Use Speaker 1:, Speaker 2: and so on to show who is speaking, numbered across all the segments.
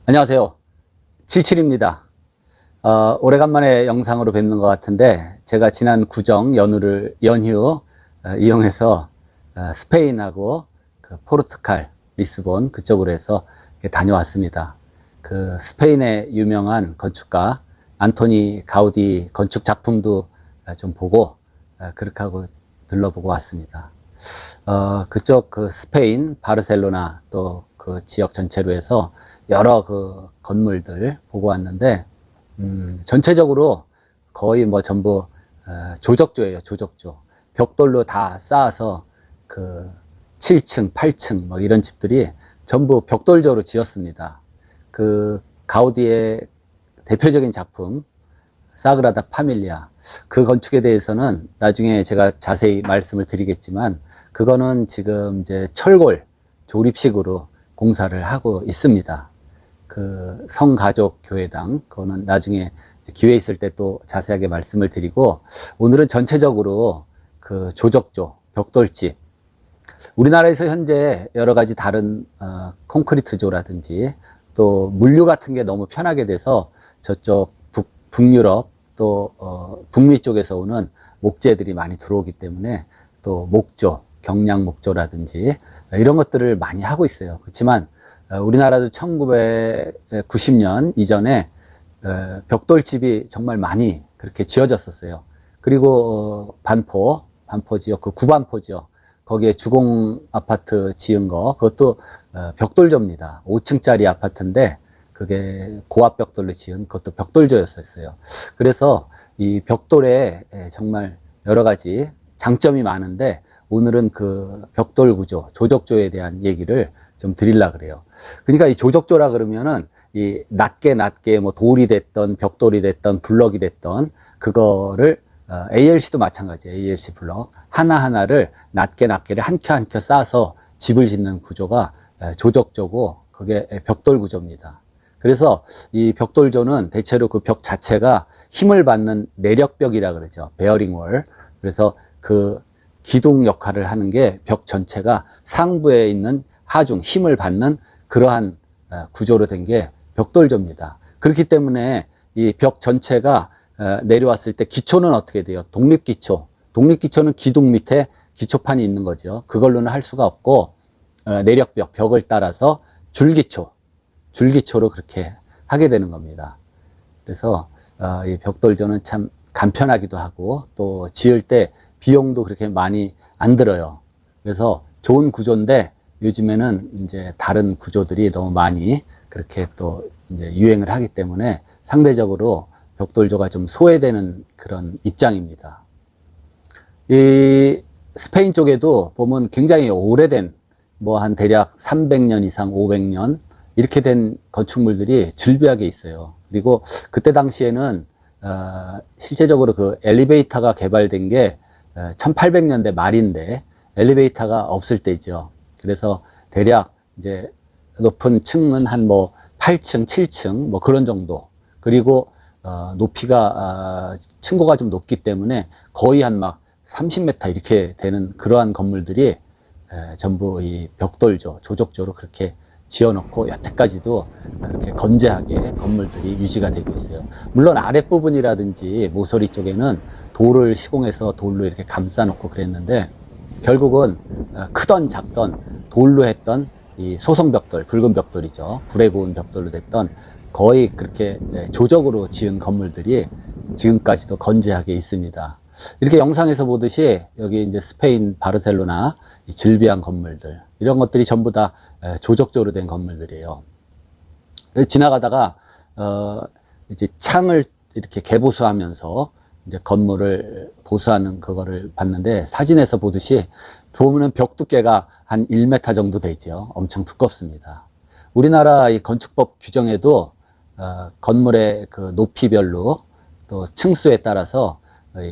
Speaker 1: 안녕하세요. 77입니다. 오래간만에 영상으로 뵙는 것 같은데, 제가 지난 연휴 이용해서 스페인하고 그 포르투갈, 리스본 그쪽으로 해서 다녀왔습니다. 그 스페인의 유명한 건축가 안토니 가우디 건축 작품도 좀 보고 그렇게 하고 들러보고 왔습니다. 그쪽 그 스페인 바르셀로나 또 그 지역 전체로 해서 여러 그 건물들 보고 왔는데, 전체적으로 거의 뭐 전부 조적조예요. 조적조. 벽돌로 다 쌓아서 그 7층, 8층 뭐 이런 집들이 전부 벽돌조로 지었습니다. 그 가우디의 대표적인 작품 사그라다 파밀리아, 그 건축에 대해서는 나중에 제가 자세히 말씀을 드리겠지만, 그거는 지금 이제 철골 조립식으로 공사를 하고 있습니다. 그 성가족 교회당, 그거는 나중에 기회 있을 때 또 자세하게 말씀을 드리고, 오늘은 전체적으로 그 조적조 벽돌집, 우리나라에서 현재 여러 가지 다른 콘크리트조라든지 또 물류 같은 게 너무 편하게 돼서 저쪽 북유럽 또 북미 쪽에서 오는 목재들이 많이 들어오기 때문에 또 목조, 경량 목조라든지 이런 것들을 많이 하고 있어요. 그렇지만 우리나라도 1990년 이전에 벽돌집이 정말 많이 그렇게 지어졌었어요. 그리고 반포 지역, 그 구반포 지역, 거기에 주공 아파트 지은 거, 그것도 벽돌조입니다. 5층짜리 아파트인데 그게 고압 벽돌로 지은 그것도 벽돌조였었어요. 그래서 이 벽돌에 정말 여러 가지 장점이 많은데, 오늘은 그 벽돌 구조, 조적조에 대한 얘기를 좀 드리려고 그래요. 그러니까 이 조적조라 그러면은 이 낮게 뭐 돌이 됐던 벽돌이 됐던 블럭이 됐던 그거를 ALC도 마찬가지예요. ALC 블럭 하나하나를 낮게를 한 켜 한 켜 쌓아서 집을 짓는 구조가 조적조고, 그게 벽돌 구조입니다. 그래서 이 벽돌조는 대체로 그 벽 자체가 힘을 받는 내력벽이라 그러죠. 베어링월. 그래서 그 기둥 역할을 하는 게 벽 전체가 상부에 있는 하중, 힘을 받는 그러한 구조로 된 게 벽돌조입니다. 그렇기 때문에 이 벽 전체가 내려왔을 때 기초는 어떻게 돼요? 독립기초. 독립기초는 기둥 밑에 기초판이 있는 거죠. 그걸로는 할 수가 없고, 내력벽, 벽을 따라서 줄기초로 그렇게 하게 되는 겁니다. 그래서 이 벽돌조는 참 간편하기도 하고, 또 지을 때 비용도 그렇게 많이 안 들어요. 그래서 좋은 구조인데, 요즘에는 이제 다른 구조들이 너무 많이 그렇게 또 이제 유행을 하기 때문에 상대적으로 벽돌조가 좀 소외되는 그런 입장입니다. 이 스페인 쪽에도 보면 굉장히 오래된, 뭐 한 대략 300년 이상, 500년 이렇게 된 건축물들이 즐비하게 있어요. 그리고 그때 당시에는 실제적으로 그 엘리베이터가 개발된 게 1800년대 말인데 엘리베이터가 없을 때죠. 그래서 대략 이제 높은 층은 한 뭐 8층, 7층 뭐 그런 정도. 그리고 높이가 층고가 좀 높기 때문에 거의 한 막 30m 이렇게 되는 그러한 건물들이 전부 이 벽돌조, 조적조로 그렇게 지어놓고 여태까지도 그렇게 건재하게 건물들이 유지가 되고 있어요. 물론 아랫부분이라든지 모서리 쪽에는 돌을 시공해서 돌로 이렇게 감싸놓고 그랬는데, 결국은 크던 작던 돌로 했던 이 소성벽돌, 붉은 벽돌이죠. 불에 구운 벽돌로 됐던 거의 그렇게 조적으로 지은 건물들이 지금까지도 건재하게 있습니다. 이렇게 영상에서 보듯이 여기 이제 스페인 바르셀로나 이 즐비한 건물들, 이런 것들이 전부 다 조적조로 된 건물들이에요. 지나가다가 이제 창을 이렇게 개보수하면서 이제 건물을 보수하는 그거를 봤는데, 사진에서 보듯이 보면은 벽 두께가 한 1m 정도 되죠. 엄청 두껍습니다. 우리나라 이 건축법 규정에도 건물의 그 높이별로 또 층수에 따라서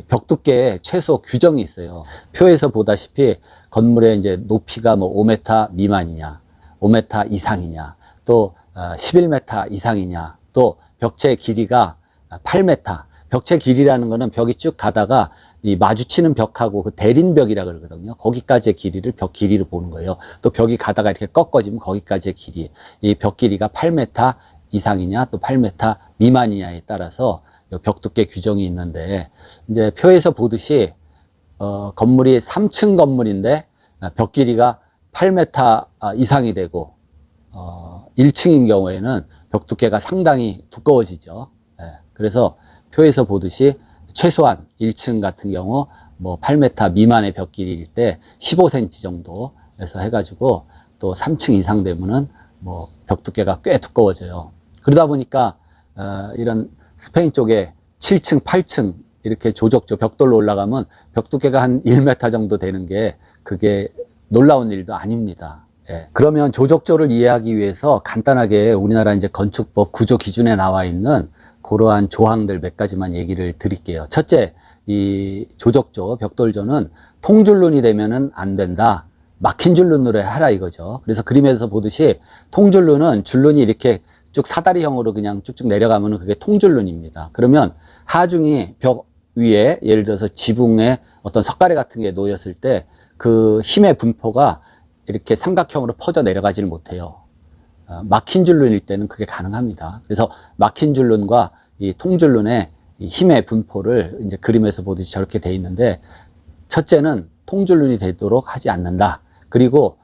Speaker 1: 벽 두께에 최소 규정이 있어요. 표에서 보다시피 건물의 이제 높이가 뭐 5m 미만이냐, 5m 이상이냐, 또 11m 이상이냐, 또 벽체 길이가 8m. 벽체 길이라는 거는 벽이 쭉 가다가 이 마주치는 벽하고 그 대린벽이라 그러거든요. 거기까지의 길이를 벽 길이로 보는 거예요. 또 벽이 가다가 이렇게 꺾어지면 거기까지의 길이, 이 벽 길이가 8m 이상이냐 또 8m 미만이냐에 따라서 벽 두께 규정이 있는데, 이제 표에서 보듯이 건물이 3층 건물인데 벽 길이가 8m 이상이 되고 1층인 경우에는 벽 두께가 상당히 두꺼워지죠. 그래서 표에서 보듯이 최소한 1층 같은 경우 뭐 8m 미만의 벽 길이일 때 15cm 정도 해서 해가지고, 또 3층 이상 되면은 뭐 벽 두께가 꽤 두꺼워져요. 그러다 보니까 이런 스페인 쪽에 7층, 8층 이렇게 조적조 벽돌로 올라가면 벽 두께가 한 1m 정도 되는 게 그게 놀라운 일도 아닙니다. 그러면 조적조를 이해하기 위해서 간단하게 우리나라 이제 건축법 구조 기준에 나와 있는 그러한 조항들 몇 가지만 얘기를 드릴게요. 첫째, 이 조적조, 벽돌조는 통줄눈이 되면은 안 된다. 막힌 줄눈으로 하라 이거죠. 그래서 그림에서 보듯이 통줄눈은 줄눈이 이렇게 쭉 사다리형으로 그냥 쭉쭉 내려가면은 그게 통줄눈입니다. 그러면 하중이 벽 위에 예를 들어서 지붕에 어떤 석가래 같은 게 놓였을 때 그 힘의 분포가 이렇게 삼각형으로 퍼져 내려가지를 못해요. 막힌 줄눈일 때는 그게 가능합니다. 그래서 막힌 줄눈과 이 통줄눈의 이 힘의 분포를 이제 그림에서 보듯이 저렇게 돼 있는데, 첫째는 통줄눈이 되도록 하지 않는다. 그리고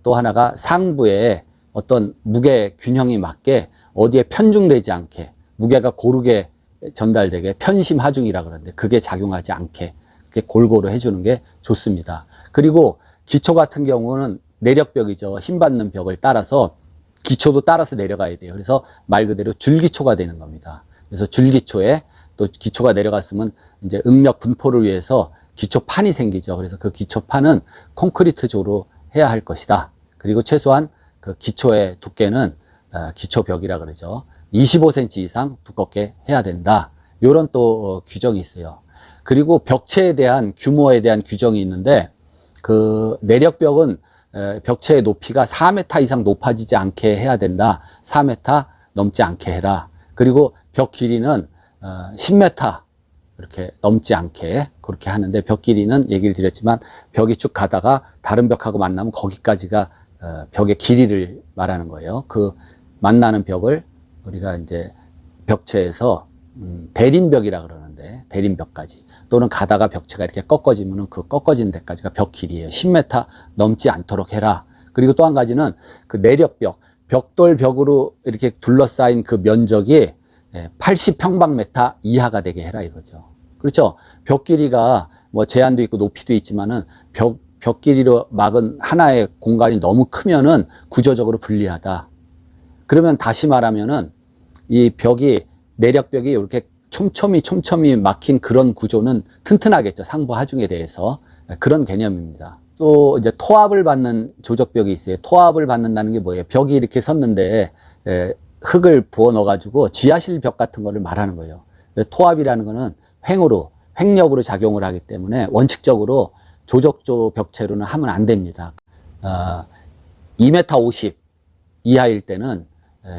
Speaker 1: 또 하나가 상부에 어떤 무게 균형이 맞게 어디에 편중되지 않게, 무게가 고르게 전달되게 편심 하중이라 그러는데 그게 작용하지 않게 그렇게 골고루 해주는 게 좋습니다. 그리고 기초 같은 경우는 내력벽이죠. 힘받는 벽을 따라서 기초도 따라서 내려가야 돼요. 그래서 말 그대로 줄기초가 되는 겁니다. 그래서 줄기초에 또 기초가 내려갔으면 이제 응력 분포를 위해서 기초판이 생기죠. 그래서 그 기초판은 콘크리트조로 해야 할 것이다. 그리고 최소한 그 기초의 두께는 기초벽이라 그러죠. 25cm 이상 두껍게 해야 된다. 이런 또 규정이 있어요. 그리고 벽체에 대한 규모에 대한 규정이 있는데, 그 내력벽은 벽체의 높이가 4m 이상 높아지지 않게 해야 된다. 4m 넘지 않게 해라. 그리고 벽 길이는 10m 이렇게 넘지 않게 그렇게 하는데, 벽 길이는 얘기를 드렸지만 벽이 쭉 가다가 다른 벽하고 만나면 거기까지가 벽의 길이를 말하는 거예요. 그 만나는 벽을 우리가 이제 벽체에서 대린벽이라 그러는데, 대린벽까지 또는 가다가 벽체가 이렇게 꺾어지면은 그 꺾어진 데까지가 벽 길이에요. 10m 넘지 않도록 해라. 그리고 또 한 가지는 그 내력벽, 벽돌벽으로 이렇게 둘러싸인 그 면적이 80평방미터 이하가 되게 해라 이거죠. 그렇죠? 벽 길이가 뭐 제한도 있고 높이도 있지만은 벽 길이로 막은 하나의 공간이 너무 크면은 구조적으로 불리하다. 그러면 다시 말하면은 이 벽이, 내력벽이 이렇게 촘촘히 막힌 그런 구조는 튼튼하겠죠. 상부 하중에 대해서. 그런 개념입니다. 또 이제 토합을 받는 조적벽이 있어요. 토합을 받는다는 게 뭐예요? 벽이 이렇게 섰는데 흙을 부어 넣어 가지고 지하실 벽 같은 거를 말하는 거예요. 토합이라는 거는 횡력으로 작용을 하기 때문에 원칙적으로 조적조 벽체로는 하면 안 됩니다. 2m 50 이하일 때는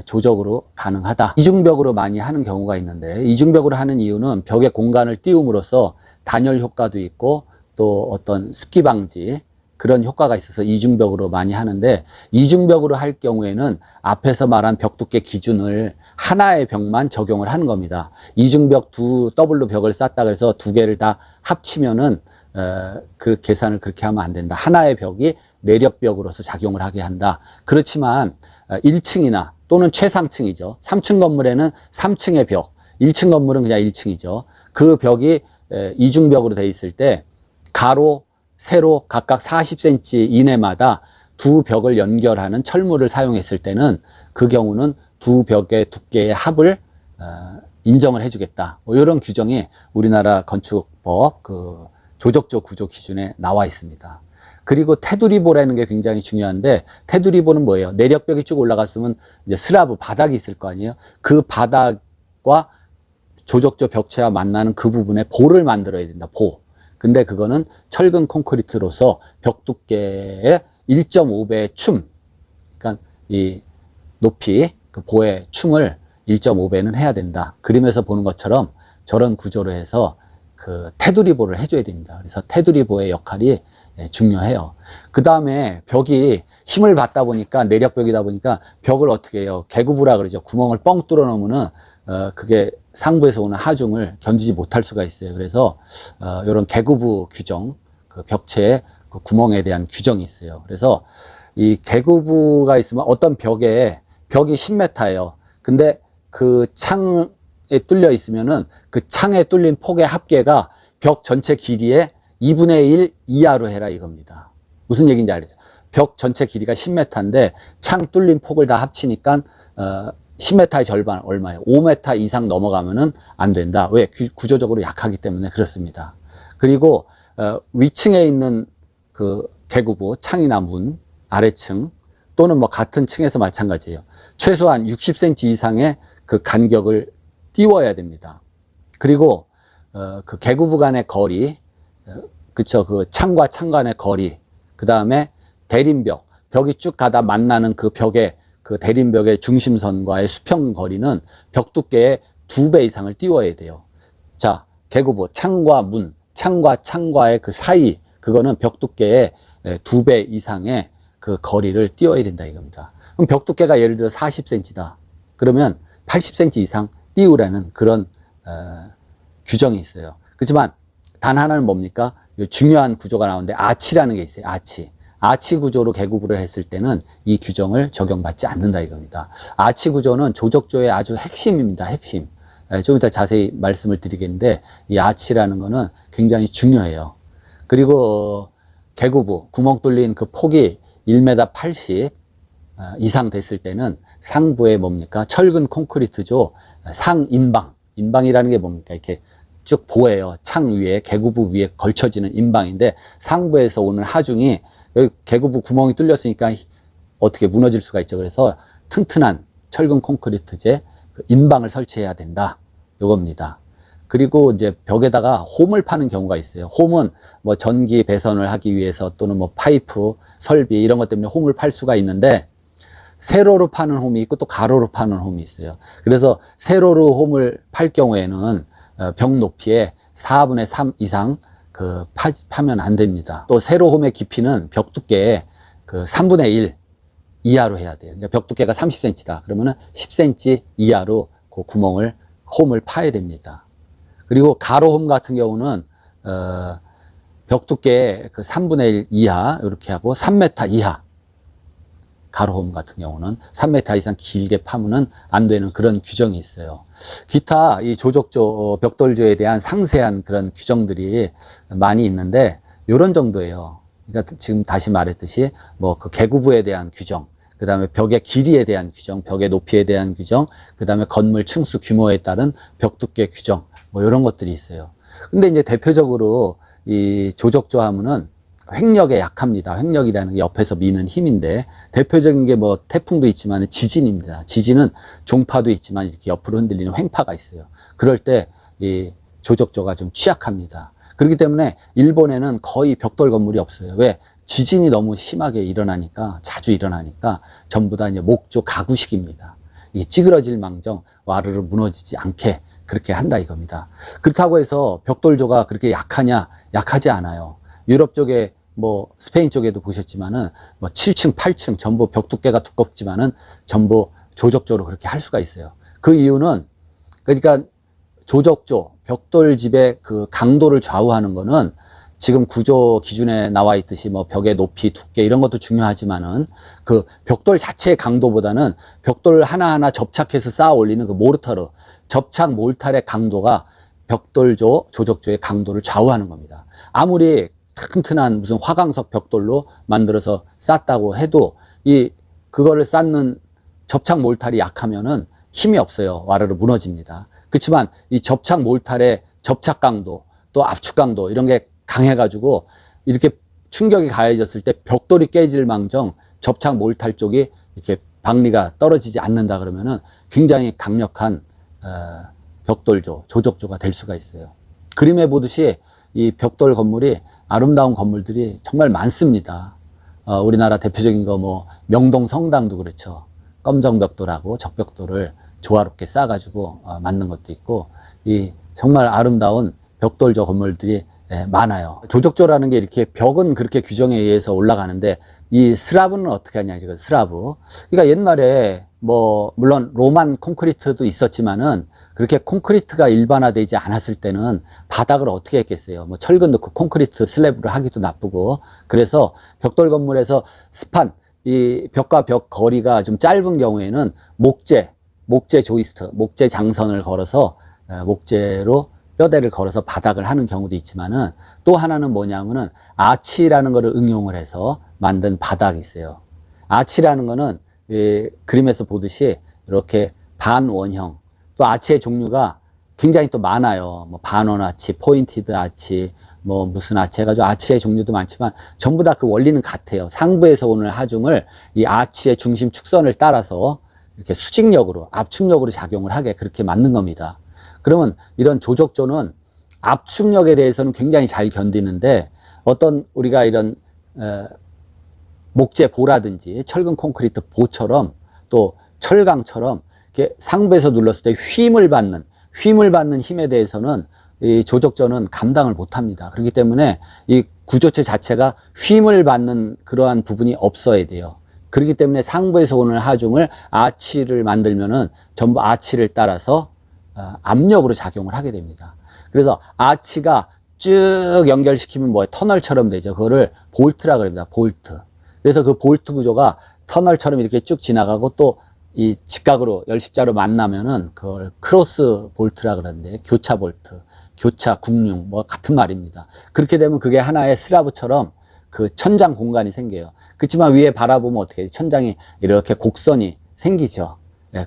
Speaker 1: 조적으로 가능하다. 이중벽으로 많이 하는 경우가 있는데, 이중벽으로 하는 이유는 벽에 공간을 띄움으로써 단열 효과도 있고 또 어떤 습기 방지 그런 효과가 있어서 이중벽으로 많이 하는데, 이중벽으로 할 경우에는 앞에서 말한 벽 두께 기준을 하나의 벽만 적용을 하는 겁니다. 이중벽 두 더블로 벽을 쌓다 그래서 두 개를 다 합치면은 그 계산을 그렇게 하면 안 된다. 하나의 벽이 내력벽으로서 작용을 하게 한다. 그렇지만 1층이나 또는 최상층이죠. 3층 건물에는 3층의 벽, 1층 건물은 그냥 1층이죠. 그 벽이 이중벽으로 돼 있을 때 가로, 세로 각각 40cm 이내마다 두 벽을 연결하는 철물을 사용했을 때는 그 경우는 두 벽의 두께의 합을 인정을 해주겠다. 뭐 이런 규정이 우리나라 건축법 그 조적조 구조 기준에 나와 있습니다. 그리고 테두리보라는 게 굉장히 중요한데, 테두리보는 뭐예요? 내력벽이 쭉 올라갔으면 이제 슬라브 바닥이 있을 거 아니에요? 그 바닥과 조적조 벽체와 만나는 그 부분에 보를 만들어야 된다. 보. 근데 그거는 철근 콘크리트로서 벽 두께의 1.5배의 춤, 그러니까 이 높이 그 보의 춤을 1.5배는 해야 된다. 그림에서 보는 것처럼 저런 구조로 해서 그 테두리보를 해줘야 됩니다. 그래서 테두리보의 역할이 중요해요. 그 다음에 벽이 힘을 받다 보니까, 내력벽이다 보니까 벽을 어떻게 해요? 개구부라 그러죠. 구멍을 뻥 뚫어 놓으면은 그게 상부에서 오는 하중을 견디지 못할 수가 있어요. 그래서 이런 개구부 규정, 그 벽체의 그 구멍에 대한 규정이 있어요. 그래서 이 개구부가 있으면 어떤 벽이 10m예요. 근데 그 창에 뚫려 있으면은 그 창에 뚫린 폭의 합계가 벽 전체 길이의 2분의 1 이하로 해라 이겁니다. 무슨 얘기인지 알겠어요? 벽 전체 길이가 10m인데 창 뚫린 폭을 다 합치니까 10m의 절반 얼마예요? 5m 이상 넘어가면은 안 된다. 왜? 구조적으로 약하기 때문에 그렇습니다. 그리고 위층에 있는 그 개구부, 창이나 문, 아래층 또는 뭐 같은 층에서 마찬가지예요. 최소한 60cm 이상의 그 간격을 띄워야 됩니다. 그리고 그 개구부 간의 거리, 그쵸? 그 창과 창 간의 거리, 그 다음에 대림벽, 벽이 쭉 가다 만나는 그 벽의 그 대림벽의 중심선과의 수평 거리는 벽 두께의 2배 이상을 띄워야 돼요. 자, 개구부, 창과 문, 창과 창과의 그 사이, 그거는 벽 두께의 2배 이상의 그 거리를 띄워야 된다 이겁니다. 그럼 벽 두께가 예를 들어 40cm다. 그러면 80cm 이상 띄우라는 그런 규정이 있어요. 그렇지만 단 하나는 뭡니까? 중요한 구조가 나오는데 아치라는 게 있어요. 아치 구조로 개구부를 했을 때는 이 규정을 적용받지 않는다 이겁니다. 아치 구조는 조적조의 아주 핵심입니다. 핵심. 좀 이따 자세히 말씀을 드리겠는데 이 아치라는 거는 굉장히 중요해요. 그리고 개구부, 구멍 뚫린 그 폭이 1m 80 이상 됐을 때는 상부에 뭡니까? 철근 콘크리트조 상인방. 인방이라는 게 뭡니까? 이렇게 쭉 보여요. 창 위에, 개구부 위에 걸쳐지는 인방인데 상부에서 오는 하중이 여기 개구부 구멍이 뚫렸으니까 어떻게 무너질 수가 있죠. 그래서 튼튼한 철근 콘크리트제 인방을 설치해야 된다. 요겁니다. 그리고 이제 벽에다가 홈을 파는 경우가 있어요. 홈은 뭐 전기 배선을 하기 위해서 또는 뭐 파이프, 설비 이런 것 때문에 홈을 팔 수가 있는데 세로로 파는 홈이 있고 또 가로로 파는 홈이 있어요. 그래서 세로로 홈을 팔 경우에는 벽 높이의 4분의 3 이상 파면 안 됩니다. 또 세로 홈의 깊이는 벽 두께의 그 3분의 1 이하로 해야 돼요. 그러니까 벽 두께가 30cm다. 그러면은 10cm 이하로 그 홈을 파야 됩니다. 그리고 가로 홈 같은 경우는 벽 두께의 그 3분의 1 이하 이렇게 하고 3m 이하 가로홈 같은 경우는 3m 이상 길게 파면은 안 되는 그런 규정이 있어요. 기타 이 조적조, 벽돌조에 대한 상세한 그런 규정들이 많이 있는데 이런 정도예요. 그러니까 지금 다시 말했듯이 뭐 그 개구부에 대한 규정, 그 다음에 벽의 길이에 대한 규정, 벽의 높이에 대한 규정, 그 다음에 건물 층수 규모에 따른 벽 두께 규정, 뭐 이런 것들이 있어요. 근데 이제 대표적으로 이 조적조 하면은 횡력에 약합니다. 횡력이라는 게 옆에서 미는 힘인데 대표적인 게 뭐 태풍도 있지만 지진입니다. 지진은 종파도 있지만 이렇게 옆으로 흔들리는 횡파가 있어요. 그럴 때 이 조적조가 좀 취약합니다. 그렇기 때문에 일본에는 거의 벽돌 건물이 없어요. 왜? 지진이 너무 심하게 일어나니까, 자주 일어나니까 전부 다 이제 목조 가구식입니다. 이게 찌그러질 망정 와르르 무너지지 않게 그렇게 한다 이겁니다. 그렇다고 해서 벽돌조가 그렇게 약하냐? 약하지 않아요. 유럽 쪽에 뭐 스페인 쪽에도 보셨지만은 뭐 7층, 8층 전부 벽 두께가 두껍지만은 전부 조적조로 그렇게 할 수가 있어요. 그 이유는 그러니까 조적조, 벽돌집의 그 강도를 좌우하는 거는 지금 구조 기준에 나와 있듯이 뭐 벽의 높이, 두께 이런 것도 중요하지만은 그 벽돌 자체의 강도보다는 벽돌 하나하나 접착해서 쌓아 올리는 그 모르터르, 접착 몰탈의 강도가 벽돌조, 조적조의 강도를 좌우하는 겁니다. 아무리 튼튼한 무슨 화강석 벽돌로 만들어서 쌓았다고 해도 그거를 쌓는 접착 몰탈이 약하면은 힘이 없어요. 와르르 무너집니다. 그렇지만 이 접착 몰탈의 접착 강도 또 압축 강도 이런 게 강해가지고 이렇게 충격이 가해졌을 때 벽돌이 깨질 망정 접착 몰탈 쪽이 이렇게 박리가 떨어지지 않는다 그러면은 굉장히 강력한 벽돌조, 조적조가 될 수가 있어요. 그림에 보듯이 이 벽돌 건물이 아름다운 건물들이 정말 많습니다. 우리나라 대표적인 거 뭐 명동 성당도 그렇죠. 검정벽돌하고 적벽돌을 조화롭게 쌓아가지고 만든 것도 있고 이 정말 아름다운 벽돌조 건물들이 많아요. 조적조라는 게 이렇게 벽은 그렇게 규정에 의해서 올라가는데 이 슬라브는 어떻게 하냐, 이거 슬라브. 그러니까 옛날에 뭐 물론 로만 콘크리트도 있었지만은 그렇게 콘크리트가 일반화되지 않았을 때는 바닥을 어떻게 했겠어요. 뭐 철근 넣고 콘크리트 슬래브를 하기도 나쁘고. 그래서 벽돌 건물에서 스판, 이 벽과 벽 거리가 좀 짧은 경우에는 목재 조이스트, 목재 장선을 걸어서 목재로 뼈대를 걸어서 바닥을 하는 경우도 있지만은 또 하나는 뭐냐면은 아치라는 거를 응용을 해서 만든 바닥이 있어요. 아치라는 거는 그림에서 보듯이 이렇게 반원형, 또 아치의 종류가 굉장히 또 많아요. 뭐 반원 아치, 포인티드 아치, 뭐 무슨 아치 해가지고 아치의 종류도 많지만 전부 다 그 원리는 같아요. 상부에서 오는 하중을 이 아치의 중심 축선을 따라서 이렇게 수직력으로, 압축력으로 작용을 하게 그렇게 만든 겁니다. 그러면 이런 조적조는 압축력에 대해서는 굉장히 잘 견디는데 어떤 우리가 이런 목재 보라든지 철근 콘크리트 보처럼 또 철강처럼 이렇게 상부에서 눌렀을 때 힘을 받는 힘에 대해서는 이 조적조는 감당을 못 합니다. 그렇기 때문에 이 구조체 자체가 힘을 받는 그러한 부분이 없어야 돼요. 그렇기 때문에 상부에서 오는 하중을 아치를 만들면은 전부 아치를 따라서 압력으로 작용을 하게 됩니다. 그래서 아치가 쭉 연결시키면 뭐 터널처럼 되죠. 그거를 볼트라 그럽니다. 볼트. 그래서 그 볼트 구조가 터널처럼 이렇게 쭉 지나가고 또 이 직각으로 열십자로 만나면은 그걸 크로스 볼트라 그러는데 교차 볼트, 교차 국융 뭐 같은 말입니다. 그렇게 되면 그게 하나의 슬라브처럼 그 천장 공간이 생겨요. 그렇지만 위에 바라보면 어떻게 천장이 이렇게 곡선이 생기죠.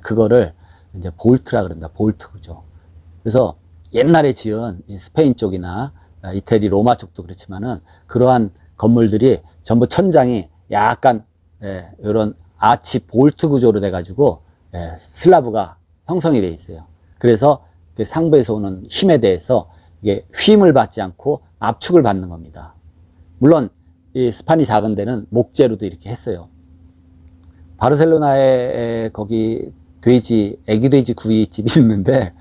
Speaker 1: 그거를 이제 볼트라 그럽니다. 볼트 구조. 그래서 옛날에 지은 이 스페인 쪽이나 이태리 로마 쪽도 그렇지만은 그러한 건물들이 전부 천장이 약간 이런 아치 볼트 구조로 돼 가지고 슬라브가 형성이 돼 있어요. 그래서 그 상부에서 오는 힘에 대해서 이게 힘을 받지 않고 압축을 받는 겁니다. 물론 이 스판이 작은 데는 목재로도 이렇게 했어요. 바르셀로나에 거기 애기 돼지 구이집이 있는데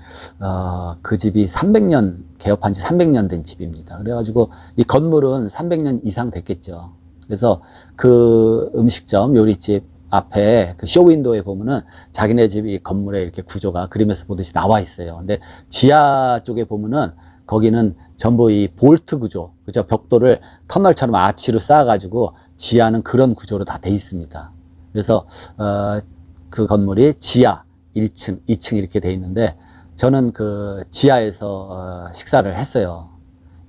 Speaker 1: 그 집이 300년 개업한 지 300년 된 집입니다. 그래가지고 이 건물은 300년 이상 됐겠죠. 그래서 그 음식점 요리집 앞에 그 쇼윈도에 보면은 자기네 집이 건물에 이렇게 구조가 그림에서 보듯이 나와 있어요. 근데 지하 쪽에 보면은 거기는 전부 이 볼트 구조, 그죠? 벽돌을 터널처럼 아치로 쌓아가지고 지하는 그런 구조로 다 돼 있습니다. 그래서 그 건물이 지하 1층, 2층 이렇게 돼 있는데 저는 그 지하에서 식사를 했어요.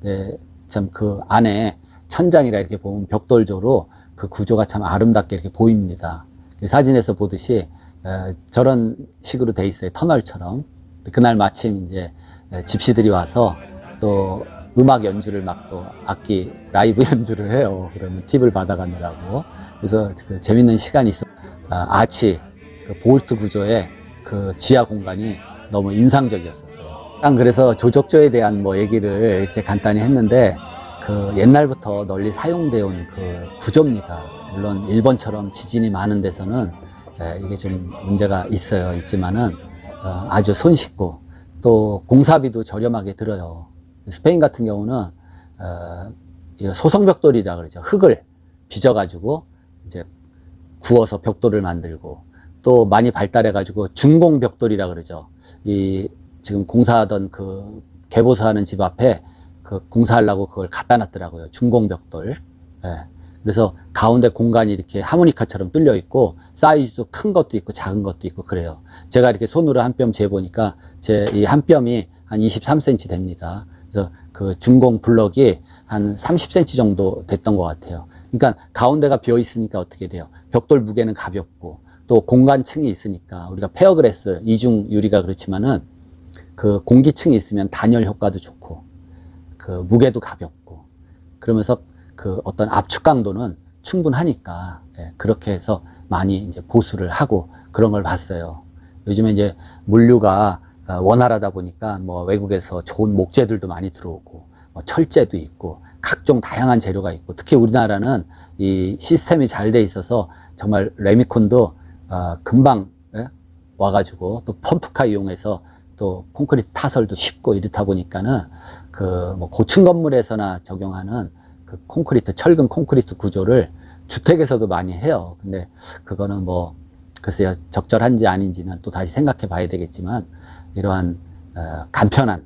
Speaker 1: 네, 참 그 안에 천장이라 이렇게 보면 벽돌조로 그 구조가 참 아름답게 이렇게 보입니다. 사진에서 보듯이 저런 식으로 돼 있어요. 터널처럼. 그날 마침 이제 집시들이 와서 또 음악 연주를 막 또 악기 라이브 연주를 해요. 그러면 팁을 받아가느라고. 그래서 그 재밌는 시간이 있어. 아치 그 볼트 구조의 그 지하 공간이 너무 인상적이었었어요. 그래서 조적조에 대한 뭐 얘기를 이렇게 간단히 했는데 그 옛날부터 널리 사용되어 온 그 구조입니다. 물론 일본처럼 지진이 많은 데서는 이게 좀 문제가 있지만은 아주 손쉽고 또 공사비도 저렴하게 들어요. 스페인 같은 경우는 소성벽돌이라 그러죠. 흙을 빚어가지고 이제 구워서 벽돌을 만들고 또 많이 발달해가지고 중공벽돌이라 그러죠. 이 지금 공사하던 그 개보수하는 집 앞에 그 공사하려고 그걸 갖다 놨더라고요. 중공벽돌. 그래서 가운데 공간이 이렇게 하모니카처럼 뚫려 있고 사이즈도 큰 것도 있고 작은 것도 있고 그래요. 제가 이렇게 손으로 한 뼘 재보니까 제 이 한 뼘이 한 23cm 됩니다. 그래서 그 중공 블럭이 한 30cm 정도 됐던 것 같아요. 그러니까 가운데가 비어 있으니까 어떻게 돼요? 벽돌 무게는 가볍고 또 공간층이 있으니까 우리가 페어그래스 이중 유리가 그렇지만은 그 공기층이 있으면 단열 효과도 좋고 그 무게도 가볍고 그러면서 그 어떤 압축 강도는 충분하니까 그렇게 해서 많이 이제 보수를 하고 그런 걸 봤어요. 요즘에 이제 물류가 원활하다 보니까 뭐 외국에서 좋은 목재들도 많이 들어오고 뭐 철재도 있고 각종 다양한 재료가 있고 특히 우리나라는 이 시스템이 잘 돼 있어서 정말 레미콘도 금방 와가지고 또 펌프카 이용해서 또 콘크리트 타설도 쉽고 이렇다 보니까는 그 뭐 고층 건물에서나 적용하는 그 콘크리트, 철근 콘크리트 구조를 주택에서도 많이 해요. 근데 그거는 뭐 글쎄요, 적절한지 아닌지는 또 다시 생각해 봐야 되겠지만, 이러한 간편한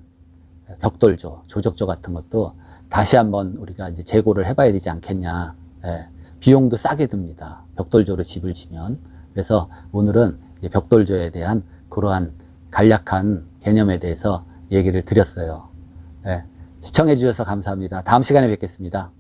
Speaker 1: 벽돌조, 조적조 같은 것도 다시 한번 우리가 이제 재고를 해봐야 되지 않겠냐. 예, 비용도 싸게 듭니다. 벽돌조로 집을 지면. 그래서 오늘은 이제 벽돌조에 대한 그러한 간략한 개념에 대해서 얘기를 드렸어요. 예, 시청해 주셔서 감사합니다. 다음 시간에 뵙겠습니다.